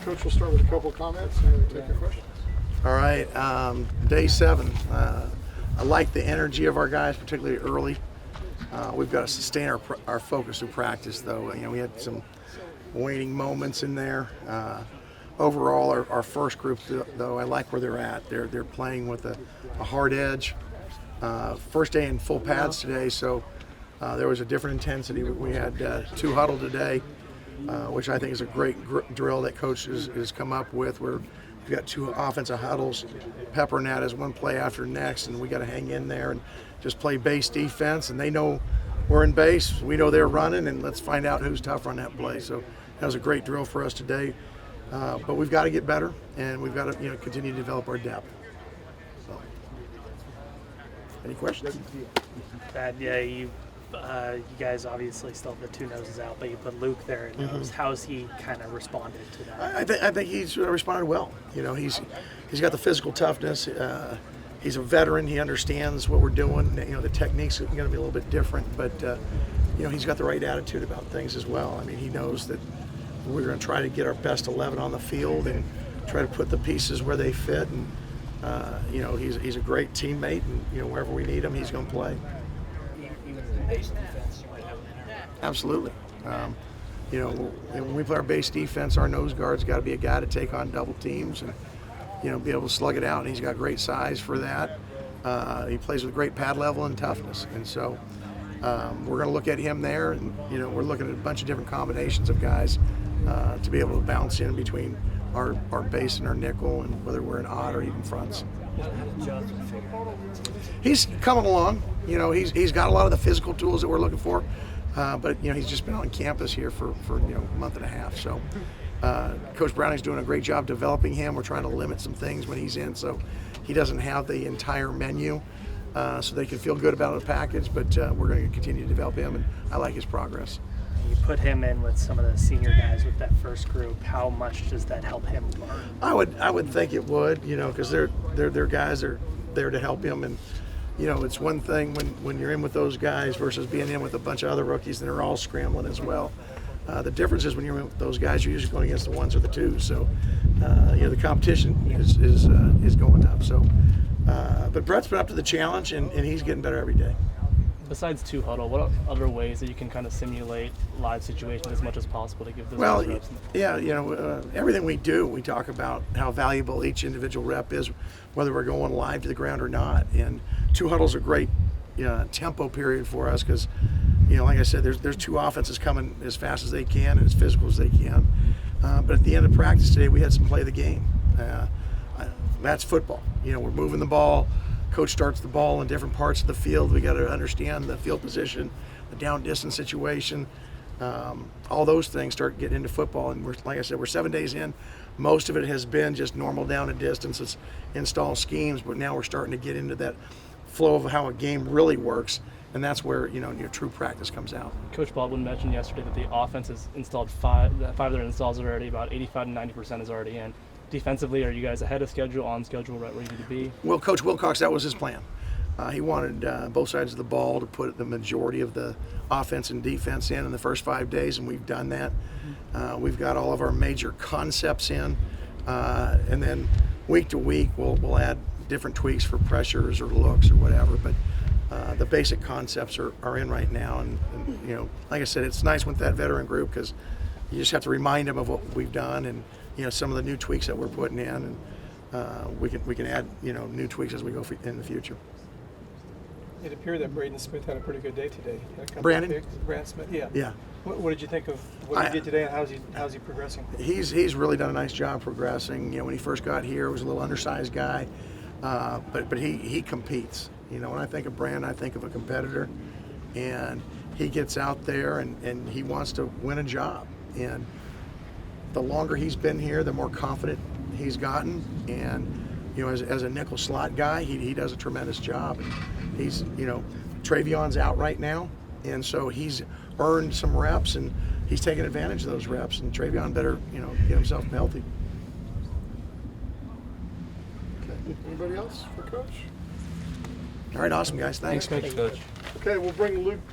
Coach, we'll start with a couple of comments and then take your questions. All right, day 7. I like the energy of our guys, particularly early. We've got to sustain our focus through practice, though. We had some waning moments in there. Overall, our first group, though, I like where they're at. They're playing with a hard edge. First day in full pads today, so there was a different intensity. We had 2 huddle today, which I think is a great drill that coach has come up with, where we've got 2 offensive huddles, peppering that as one play after next, and we got to hang in there and just play base defense. And they know we're in base, we know they're running, and let's find out who's tougher on that play. So that was a great drill for us today. But we've got to get better, and we've got to continue to develop our depth. So, any questions? Yeah, you guys obviously still have the 2 noses out, but you put Luke there at nose. How's he kind of responded to that? I think he's responded well. He's got the physical toughness. He's a veteran. He understands what we're doing. The techniques are going to be a little bit different, but he's got the right attitude about things as well. I mean, he knows that we're going to try to get our best 11 on the field and try to put the pieces where they fit. And he's a great teammate, and wherever we need him, he's going to play. Base defense, you might have Absolutely. When we play our base defense, our nose guard's got to be a guy to take on double teams and be able to slug it out. And he's got great size for that. He plays with great pad level and toughness, and so we're going to look at him there. And we're looking at a bunch of different combinations of guys to be able to bounce in between our base and our nickel, and whether we're in odd or even fronts. He's coming along. He's got a lot of the physical tools that we're looking for, but he's just been on campus here for a month and a half. So Coach Browning's doing a great job developing him. We're trying to limit some things when he's in, so he doesn't have the entire menu, so they can feel good about the package. But we're going to continue to develop him, and I like his progress. You put him in with some of the senior guys with that first group. How much does that help him learn? I would think it would, because they're guys that are there to help him. And it's one thing when you're in with those guys versus being in with a bunch of other rookies that are all scrambling as well. The difference is when you're in with those guys, you're usually going against the 1s or the 2s. So the competition is going up. So, but Brett's been up to the challenge, and he's getting better every day. Besides 2 huddle, what are other ways that you can kind of simulate live situations as much as possible to give those reps? Everything we do, we talk about how valuable each individual rep is, whether we're going live to the ground or not. And 2 huddle's a great tempo period for us because, like I said, there's 2 offenses coming as fast as they can and as physical as they can. But at the end of practice today, we had some play the game. That's football. We're moving the ball. Coach starts the ball in different parts of the field. We got to understand the field position, the down distance situation. All those things start getting into football. And like I said, we're 7 days in. Most of it has been just normal down and distance. It's install schemes, but now we're starting to get into that flow of how a game really works. And that's where your true practice comes out. Coach Baldwin mentioned yesterday that the offense has installed 5 of their installs are already, about 85 to 90% is already in. Defensively, are you guys ahead of schedule, on schedule, right where you need to be? Well, Coach Wilcox, that was his plan. He wanted both sides of the ball to put the majority of the offense and defense in the first 5 days, and we've done that. We've got all of our major concepts in, and then week to week we'll add different tweaks for pressures or looks or whatever. But the basic concepts are in right now, and like I said, it's nice with that veteran group because you just have to remind them of what we've done and some of the new tweaks that we're putting in, and we can add new tweaks as we go in the future. It appeared that Braden Smith had a pretty good day today. Brandon Smith, yeah. Yeah. What did you think of what he did today, and how's he progressing? He's really done a nice job progressing. When he first got here, he was a little undersized guy, but he competes. When I think of Brandon, I think of a competitor, and he gets out there and he wants to win a job. And the longer he's been here, the more confident he's gotten. And as a nickel slot guy, he does a tremendous job. And he's Travion's out right now, and so he's earned some reps, and he's taking advantage of those reps. And Travion better get himself healthy. Okay. Anybody else for Coach? All right, awesome guys. Thanks. Thanks, Coach. Okay, we'll bring Luke